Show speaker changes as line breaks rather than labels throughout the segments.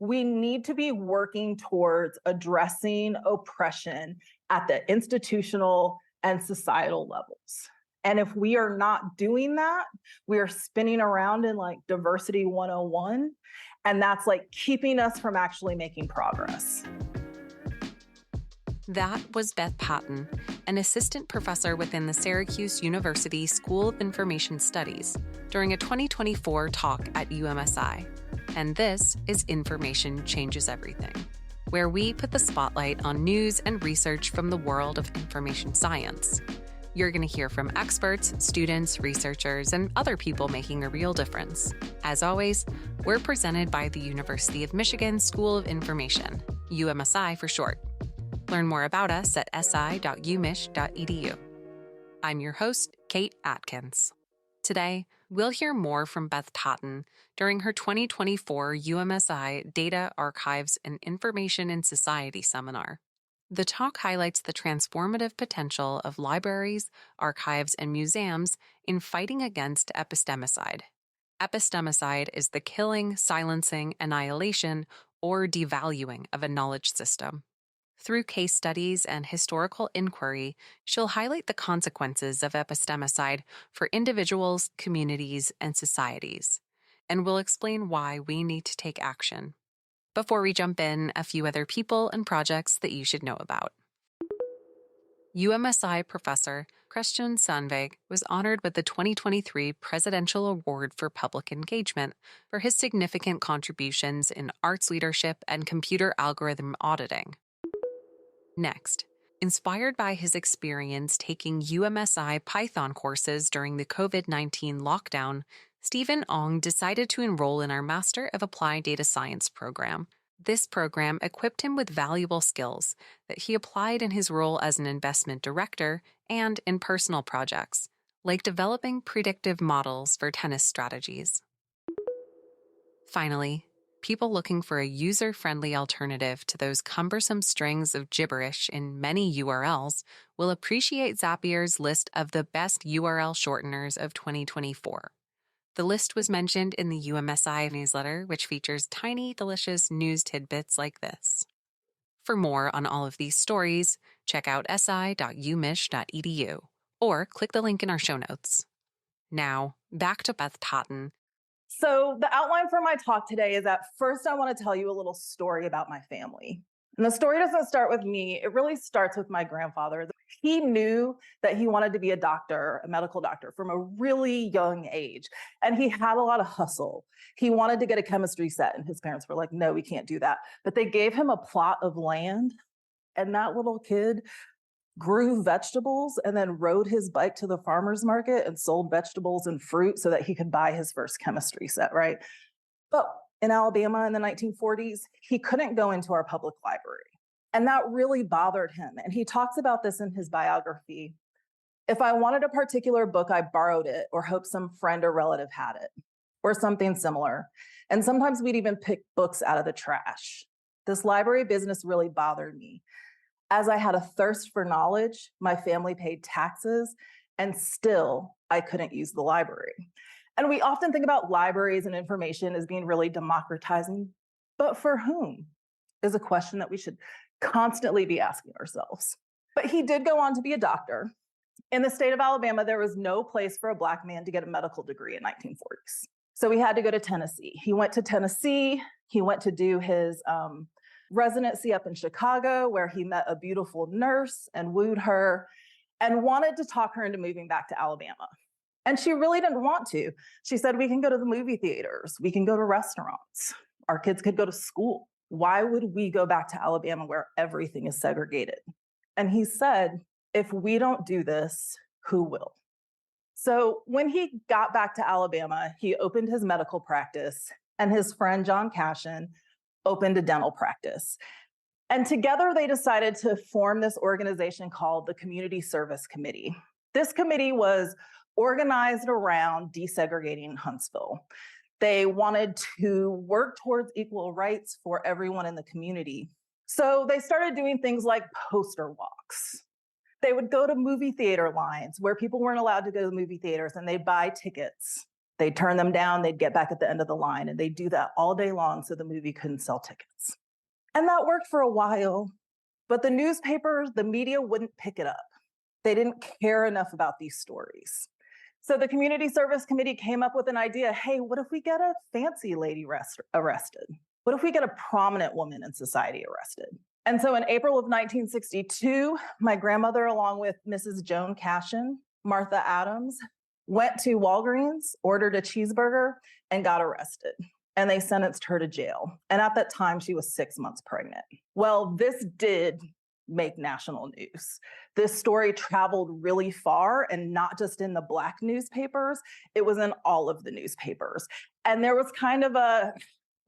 We need to be working towards addressing oppression at the institutional and societal levels. And if we are not doing that, we are spinning around in like diversity 101. And that's like keeping us from actually making progress.
That was Beth Patin, an assistant professor within the Syracuse University School of Information Studies, during a 2024 talk at UMSI. And this is Information Changes Everything, where we put the spotlight on news and research from the world of information science. You're going to hear from experts, students, researchers, and other people making a real difference. As always, we're presented by the University of Michigan School of Information, UMSI for short. Learn more about us at si.umich.edu. I'm your host, Kate Atkins. Today, we'll hear more from Beth Patin during her 2024 UMSI Data, Archives, and Information in Society seminar. The talk highlights the transformative potential of libraries, archives, and museums in fighting against epistemicide. Epistemicide is the killing, silencing, annihilation, or devaluing of a knowledge system. Through case studies and historical inquiry, she'll highlight the consequences of epistemicide for individuals, communities, and societies, and will explain why we need to take action. Before we jump in, a few other people and projects that you should know about. UMSI professor Christian Sandvig was honored with the 2023 Presidential Award for Public Engagement for his significant contributions in arts leadership and computer algorithm auditing. Next, inspired by his experience taking UMSI Python courses during the COVID-19 lockdown, Stephen Ong decided to enroll in our Master of Applied Data Science program. This program equipped him with valuable skills that he applied in his role as an investment director and in personal projects, like developing predictive models for tennis strategies. Finally, people looking for a user-friendly alternative to those cumbersome strings of gibberish in many URLs will appreciate Zapier's list of the best URL shorteners of 2024. The list was mentioned in the UMSI newsletter, which features tiny, delicious news tidbits like this. For more on all of these stories, check out si.umich.edu or click the link in our show notes. Now, back to Beth Patin.
So the outline for my talk today is that first I want to tell you a little story about my family. And the story doesn't start with me. It really starts with my grandfather. He knew that he wanted to be a doctor, a medical doctor, from a really young age. And he had a lot of hustle. He wanted to get a chemistry set, and his parents were like, no, we can't do that. But they gave him a plot of land, and that little kid grew vegetables and then rode his bike to the farmer's market and sold vegetables and fruit so that he could buy his first chemistry set, right? But in Alabama in the 1940s, he couldn't go into our public library. And that really bothered him. And he talks about this in his biography. If I wanted a particular book, I borrowed it or hoped some friend or relative had it or something similar. And sometimes we'd even pick books out of the trash. This library business really bothered me. As I had a thirst for knowledge, my family paid taxes, and still I couldn't use the library. And we often think about libraries and information as being really democratizing, but for whom is a question that we should constantly be asking ourselves. But he did go on to be a doctor. In the state of Alabama, there was no place for a Black man to get a medical degree in 1940s. So he had to go to Tennessee. He went to Tennessee. He went to do his residency up in Chicago, where he met a beautiful nurse and wooed her and wanted to talk her into moving back to Alabama. And she really didn't want to. She said, we can go to the movie theaters. We can go to restaurants. Our kids could go to school. Why would we go back to Alabama where everything is segregated? And he said, if we don't do this, who will? So when he got back to Alabama, he opened his medical practice, and his friend John Cashin opened a dental practice. And together they decided to form this organization called the Community Service Committee. This committee was organized around desegregating Huntsville. They wanted to work towards equal rights for everyone in the community. So they started doing things like poster walks. They would go to movie theater lines where people weren't allowed to go to the movie theaters, and they'd buy tickets They'd turn them down, they'd get back at the end of the line, and they'd do that all day long so the movie couldn't sell tickets. And that worked for a while, but the newspapers, the media wouldn't pick it up. They didn't care enough about these stories. So the Community Service Committee came up with an idea. Hey, what if we get a fancy lady arrested? What if we get a prominent woman in society arrested? And so in April of 1962, my grandmother, along with Mrs. Joan Cashin, Martha Adams, went to Walgreens, ordered a cheeseburger, and got arrested. And they sentenced her to jail. And at that time, she was 6 months pregnant. Well, this did make national news. This story traveled really far, and not just in the Black newspapers, it was in all of the newspapers. And there was kind of a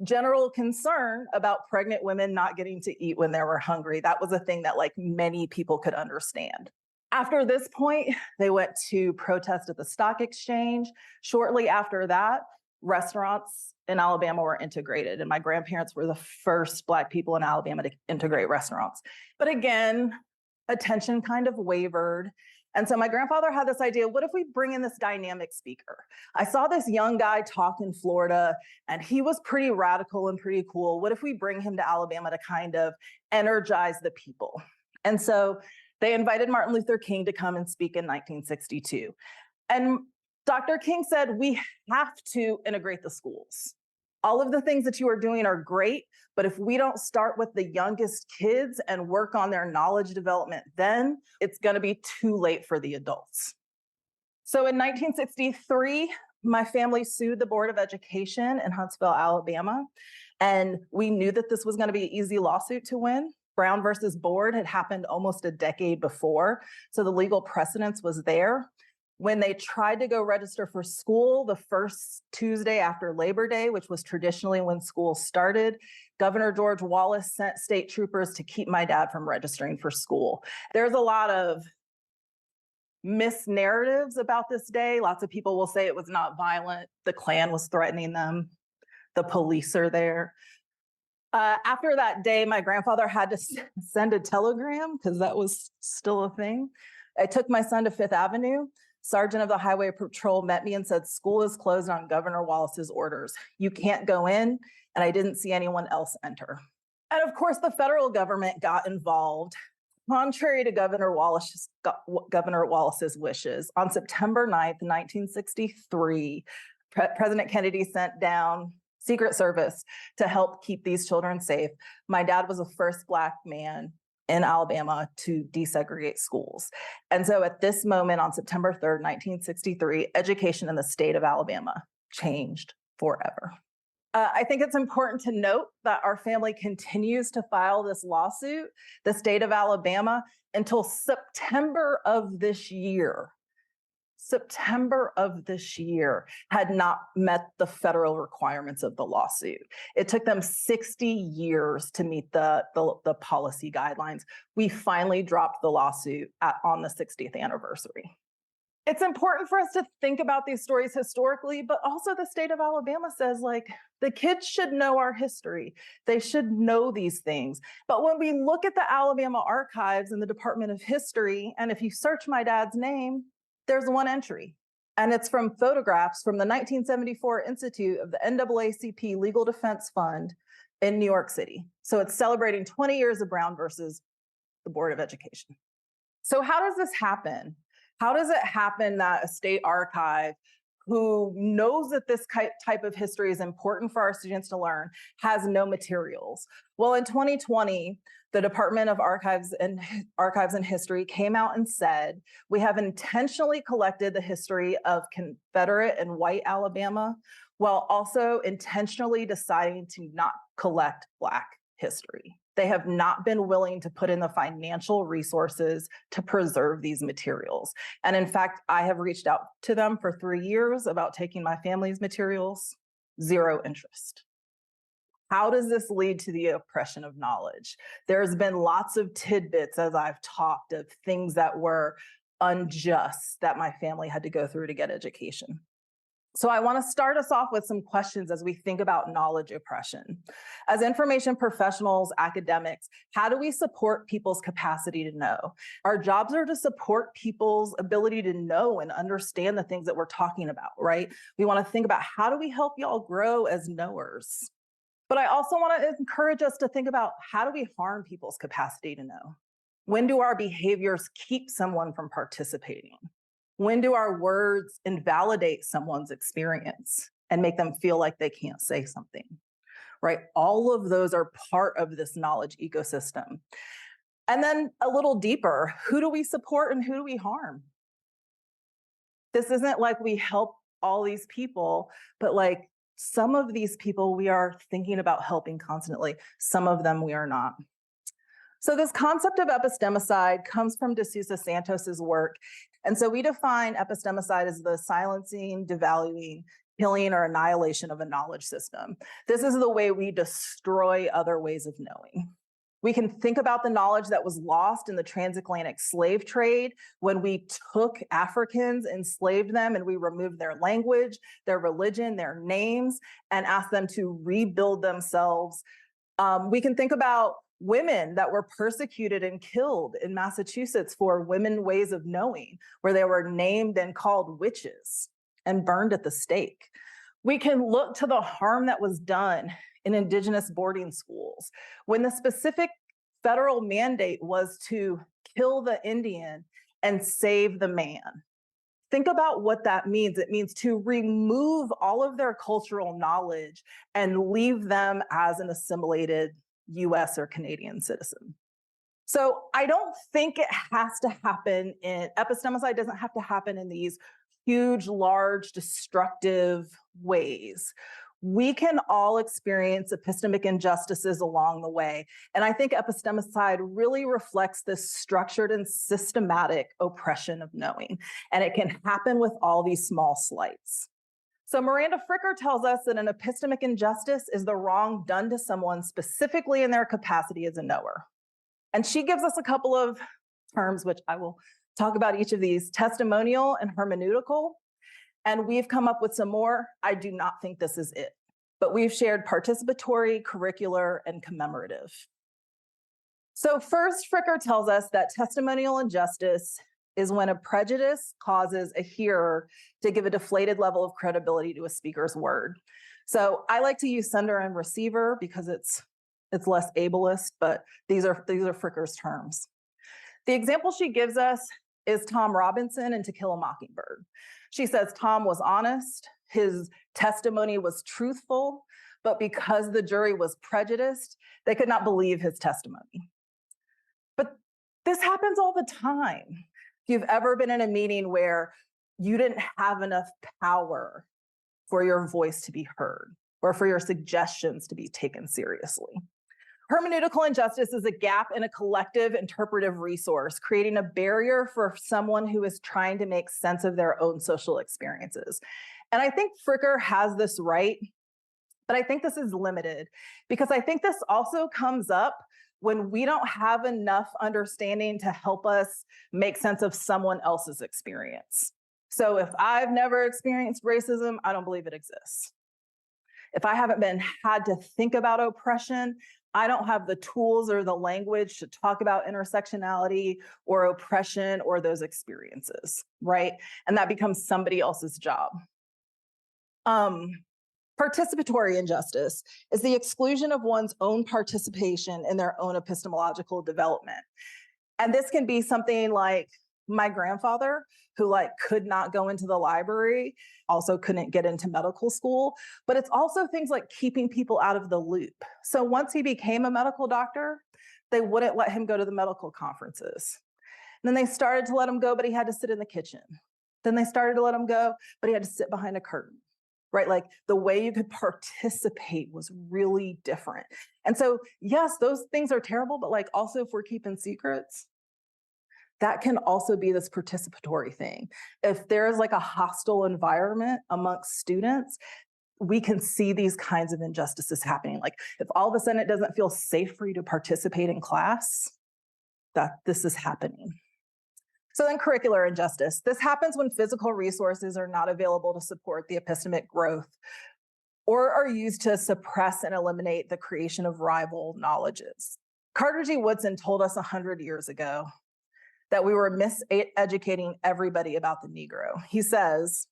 general concern about pregnant women not getting to eat when they were hungry. That was a thing that like many people could understand. After this point, they went to protest at the stock exchange. Shortly after that, restaurants in Alabama were integrated, and my grandparents were the first Black people in Alabama to integrate restaurants. But again, attention kind of wavered. And so my grandfather had this idea, what if we bring in this dynamic speaker? I saw this young guy talk in Florida, and he was pretty radical and pretty cool. What if we bring him to Alabama to kind of energize the people? And so they invited Martin Luther King to come and speak in 1962. And Dr. King said, we have to integrate the schools. All of the things that you are doing are great, but if we don't start with the youngest kids and work on their knowledge development, then it's going to be too late for the adults. So in 1963, my family sued the Board of Education in Huntsville, Alabama, and we knew that this was going to be an easy lawsuit to win. Brown versus Board had happened almost a decade before, so the legal precedence was there. When they tried to go register for school the first Tuesday after Labor Day, which was traditionally when school started, Governor George Wallace sent state troopers to keep my dad from registering for school. There's a lot of misnarratives about this day. Lots of people will say it was not violent. The Klan was threatening them. The police are there. After that day, my grandfather had to send a telegram because that was still a thing. I took my son to Fifth Avenue. Sergeant of the Highway Patrol met me and said, school is closed on Governor Wallace's orders. You can't go in, and I didn't see anyone else enter. And of course, the federal government got involved, contrary to Governor Wallace's wishes. On September 9th, 1963, President Kennedy sent down Secret Service to help keep these children safe. My dad was the first Black man in Alabama to desegregate schools. And so at this moment on September 3rd, 1963, education in the state of Alabama changed forever. I think it's important to note that our family continues to file this lawsuit, the state of Alabama, until September of this year. September of this year had not met the federal requirements of the lawsuit. It took them 60 years to meet the policy guidelines. We finally dropped the lawsuit on the 60th anniversary. It's important for us to think about these stories historically, but also the state of Alabama says, like, the kids should know our history. They should know these things. But when we look at the Alabama archives in the Department of History, and if you search my dad's name, there's one entry, and it's from photographs from the 1974 Institute of the NAACP Legal Defense Fund in New York City. So it's celebrating 20 years of Brown versus the Board of Education. So how does this happen? How does it happen that a state archive who knows that this type of history is important for our students to learn has no materials? Well, in 2020, the Department of Archives and History came out and said, we have intentionally collected the history of Confederate and white Alabama, while also intentionally deciding to not collect Black history. They have not been willing to put in the financial resources to preserve these materials. And in fact, I have reached out to them for 3 years about taking my family's materials, zero interest. How does this lead to the oppression of knowledge? There's been lots of tidbits as I've talked of things that were unjust that my family had to go through to get education. So I want to start us off with some questions as we think about knowledge oppression. As information professionals, academics, how do we support people's capacity to know? Our jobs are to support people's ability to know and understand the things that we're talking about, right? We want to think about how do we help y'all grow as knowers? But I also want to encourage us to think about how do we harm people's capacity to know? When do our behaviors keep someone from participating? When do our words invalidate someone's experience and make them feel like they can't say something, right? All of those are part of this knowledge ecosystem. And then a little deeper, who do we support and who do we harm? This isn't like we help all these people, but like some of these people we are thinking about helping constantly. Some of them we are not. So this concept of epistemicide comes from D'Souza Santos's work. And so we define epistemicide as the silencing, devaluing, killing, or annihilation of a knowledge system. This is the way we destroy other ways of knowing. We can think about the knowledge that was lost in the transatlantic slave trade when we took Africans, enslaved them, and we removed their language, their religion, their names, and asked them to rebuild themselves. We can think about women that were persecuted and killed in Massachusetts for women ways of knowing, where they were named and called witches and burned at the stake. We can look to the harm that was done in Indigenous boarding schools when the specific federal mandate was to kill the Indian and save the man. Think about what that means. It means to remove all of their cultural knowledge and leave them as an assimilated US or Canadian citizen. So I don't think it has to happen in, epistemicide doesn't have to happen in these huge, large, destructive ways. We can all experience epistemic injustices along the way. And I think epistemicide really reflects this structured and systematic oppression of knowing. And it can happen with all these small slights. So Miranda Fricker tells us that an epistemic injustice is the wrong done to someone specifically in their capacity as a knower. And she gives us a couple of terms, which I will talk about each of these: testimonial and hermeneutical. And we've come up with some more. I do not think this is it, but we've shared participatory, curricular, and commemorative. So first, Fricker tells us that testimonial injustice is when a prejudice causes a hearer to give a deflated level of credibility to a speaker's word. So I like to use sender and receiver because it's less ableist, but these are Fricker's terms. The example she gives us is Tom Robinson in To Kill a Mockingbird. She says Tom was honest, his testimony was truthful, but because the jury was prejudiced, they could not believe his testimony. But this happens all the time. If you've ever been in a meeting where you didn't have enough power for your voice to be heard or for your suggestions to be taken seriously. Hermeneutical injustice is a gap in a collective interpretive resource, creating a barrier for someone who is trying to make sense of their own social experiences. And I think Fricker has this right, but I think this is limited because I think this also comes up when we don't have enough understanding to help us make sense of someone else's experience. So if I've never experienced racism, I don't believe it exists. If I haven't had to think about oppression, I don't have the tools or the language to talk about intersectionality or oppression or those experiences, right? And that becomes somebody else's job. Participatory injustice is the exclusion of one's own participation in their own epistemological development. And this can be something like my grandfather, who could not go into the library, also couldn't get into medical school, but it's also things like keeping people out of the loop. So once he became a medical doctor, they wouldn't let him go to the medical conferences. And then they started to let him go, but he had to sit in the kitchen. Then they started to let him go, but he had to sit behind a curtain. Right? Like the way you could participate was really different. And so, yes, those things are terrible, but also if we're keeping secrets, that can also be this participatory thing. If there's a hostile environment amongst students, we can see these kinds of injustices happening. Like if all of a sudden it doesn't feel safe for you to participate in class, that this is happening. So then curricular injustice. This happens when physical resources are not available to support the epistemic growth or are used to suppress and eliminate the creation of rival knowledges. Carter G. Woodson told us 100 years ago that we were miseducating everybody about the Negro. He says,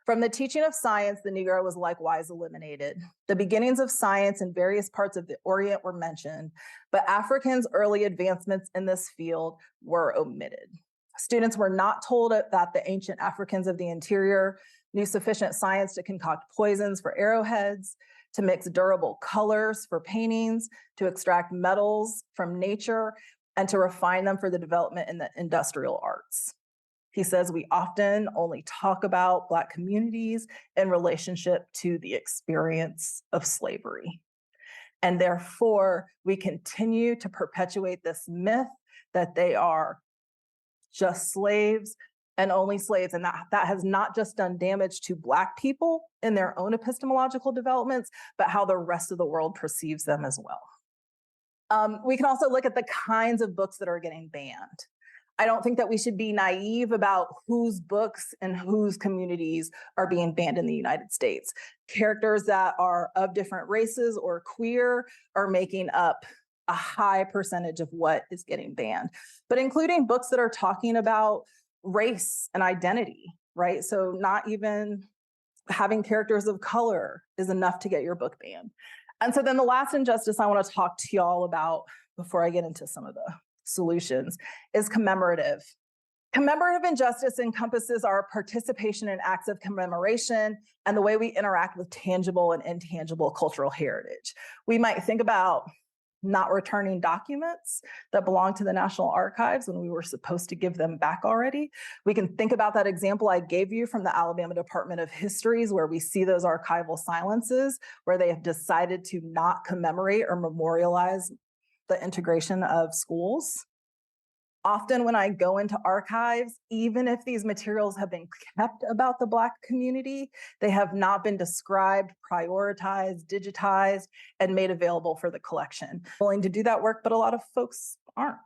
from the teaching of science, the Negro was likewise eliminated. The beginnings of science in various parts of the Orient were mentioned, but Africans' early advancements in this field were omitted. Students were not told that the ancient Africans of the interior knew sufficient science to concoct poisons for arrowheads, to mix durable colors for paintings, to extract metals from nature, and to refine them for the development in the industrial arts. He says we often only talk about Black communities in relationship to the experience of slavery. And therefore, we continue to perpetuate this myth that they are just slaves and only slaves. And that has not just done damage to Black people in their own epistemological developments, but how the rest of the world perceives them as well. We can also look at the kinds of books that are getting banned. I don't think that we should be naive about whose books and whose communities are being banned in the United States. Characters that are of different races or queer are making up a high percentage of what is getting banned, but including books that are talking about race and identity, right? So not even having characters of color is enough to get your book banned. And so then the last injustice I want to talk to y'all about before I get into some of the solutions is commemorative. Commemorative injustice encompasses our participation in acts of commemoration and the way we interact with tangible and intangible cultural heritage. We might think about not returning documents that belong to the National Archives when we were supposed to give them back already. We can think about that example I gave you from the Alabama Department of Histories, where we see those archival silences, where they have decided to not commemorate or memorialize the integration of schools. Often when I go into archives, even if these materials have been kept about the Black community, they have not been described, prioritized, digitized, and made available for the collection. I'm willing to do that work, but a lot of folks aren't.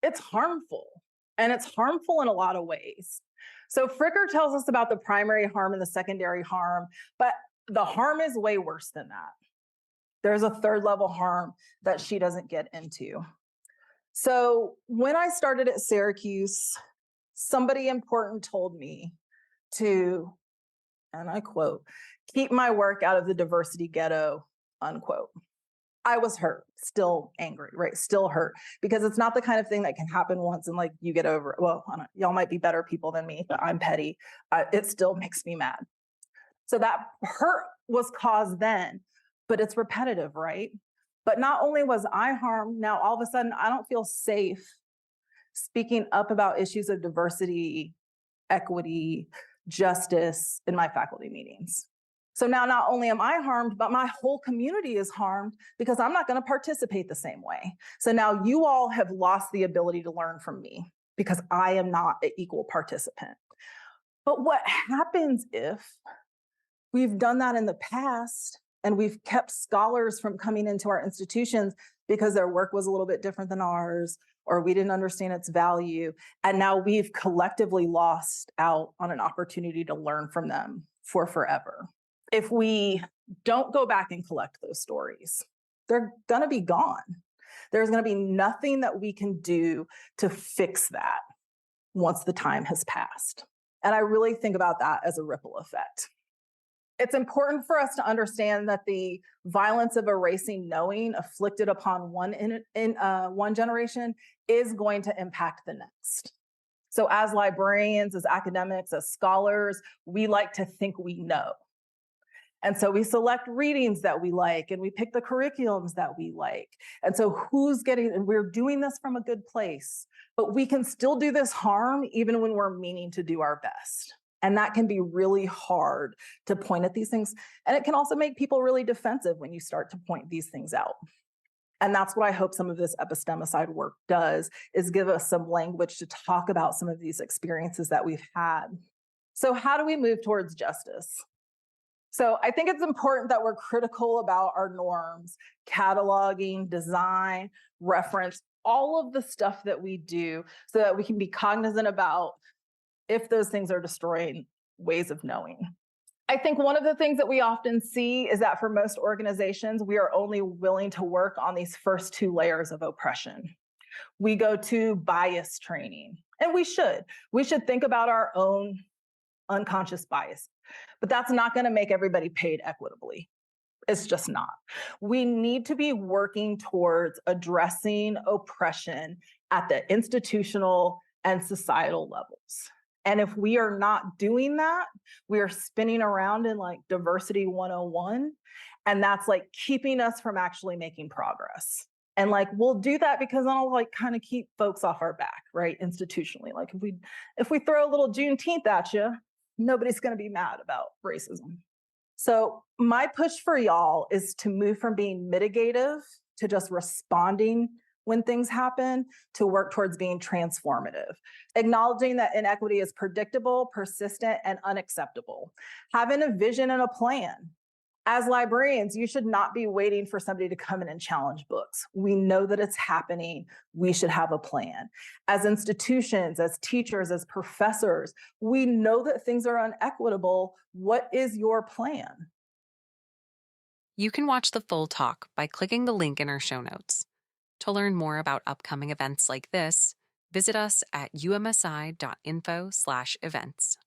It's harmful, and it's harmful in a lot of ways. So Fricker tells us about the primary harm and the secondary harm, but the harm is way worse than that. There's a third level harm that she doesn't get into. So when I started at Syracuse, somebody important told me to, and I quote, keep my work out of the diversity ghetto, unquote. I was hurt, still angry, right? Still hurt, because it's not the kind of thing that can happen once and like you get over it. Well, y'all might be better people than me, but I'm petty. It still makes me mad. So that hurt was caused then, but it's repetitive, right? But not only was I harmed, now all of a sudden I don't feel safe speaking up about issues of diversity, equity, justice in my faculty meetings. So now not only am I harmed, but my whole community is harmed because I'm not going to participate the same way. So now you all have lost the ability to learn from me because I am not an equal participant. But what happens if we've done that in the past and we've kept scholars from coming into our institutions because their work was a little bit different than ours, or we didn't understand its value, and now we've collectively lost out on an opportunity to learn from them for forever? If we don't go back and collect those stories, they're gonna be gone. There's gonna be nothing that we can do to fix that once the time has passed. And I really think about that as a ripple effect. It's important for us to understand that the violence of erasing knowing afflicted upon one generation is going to impact the next. So as librarians, as academics, as scholars, we like to think we know. And so we select readings that we like, and we pick the curriculums that we like. And so and we're doing this from a good place, but we can still do this harm even when we're meaning to do our best. And that can be really hard to point at these things. And it can also make people really defensive when you start to point these things out. And that's what I hope some of this epistemicide work does, is give us some language to talk about some of these experiences that we've had. So how do we move towards justice? So I think it's important that we're critical about our norms, cataloging, design, reference, all of the stuff that we do so that we can be cognizant about if those things are destroying ways of knowing. I think one of the things that we often see is that for most organizations, we are only willing to work on these first two layers of oppression. We go to bias training, and we should. We should think about our own unconscious bias, but that's not going to make everybody paid equitably. It's just not. We need to be working towards addressing oppression at the institutional and societal levels. And if we are not doing that, we are spinning around in like diversity 101. And that's like keeping us from actually making progress. And like, we'll do that because I'll like kind of keep folks off our back, right? Institutionally. Like if we throw a little Juneteenth at you, nobody's going to be mad about racism. So my push for y'all is to move from being mitigative to just responding when things happen, to work towards being transformative, acknowledging that inequity is predictable, persistent, and unacceptable, having a vision and a plan. As librarians, you should not be waiting for somebody to come in and challenge books. We know that it's happening. We should have a plan. As institutions, as teachers, as professors, we know that things are unequitable. What is your plan?
You can watch the full talk by clicking the link in our show notes. To learn more about upcoming events like this, visit us at umsi.info/events.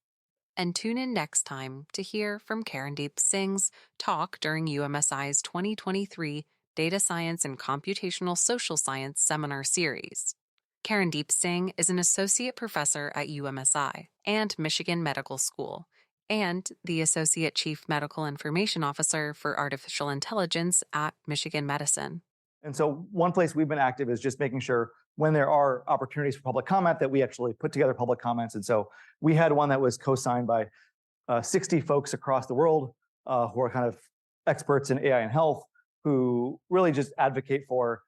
And tune in next time to hear from Karandeep Singh's talk during UMSI's 2023 Data Science and Computational Social Science Seminar Series. Karandeep Singh is an associate professor at UMSI and Michigan Medical School, and the Associate Chief Medical Information Officer for Artificial Intelligence at Michigan Medicine.
And so one place we've been active is just making sure when there are opportunities for public comment that we actually put together public comments. And so we had one that was co-signed by 60 folks across the world who are kind of experts in AI and health, who really just advocate for,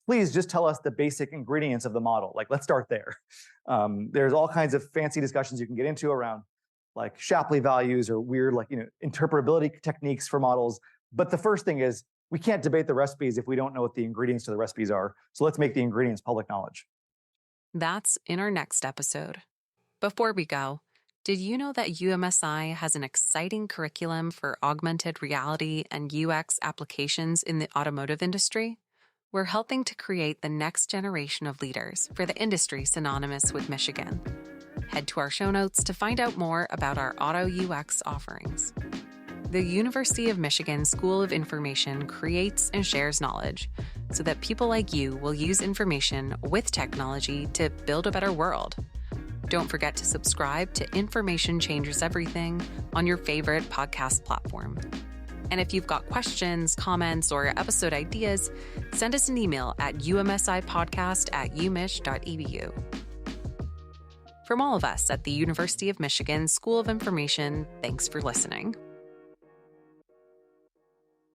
please just tell us the basic ingredients of the model. Like, let's start there. There's all kinds of fancy discussions you can get into around like Shapley values or weird, like, interpretability techniques for models. But the first thing is, we can't debate the recipes if we don't know what the ingredients to the recipes are. So let's make the ingredients public knowledge.
That's in our next episode. Before we go, did you know that UMSI has an exciting curriculum for augmented reality and UX applications in the automotive industry? We're helping to create the next generation of leaders for the industry synonymous with Michigan. Head to our show notes to find out more about our auto UX offerings. The University of Michigan School of Information creates and shares knowledge so that people like you will use information with technology to build a better world. Don't forget to subscribe to Information Changes Everything on your favorite podcast platform. And if you've got questions, comments, or episode ideas, send us an email at umsipodcast@umich.edu. From all of us at the University of Michigan School of Information, thanks for listening.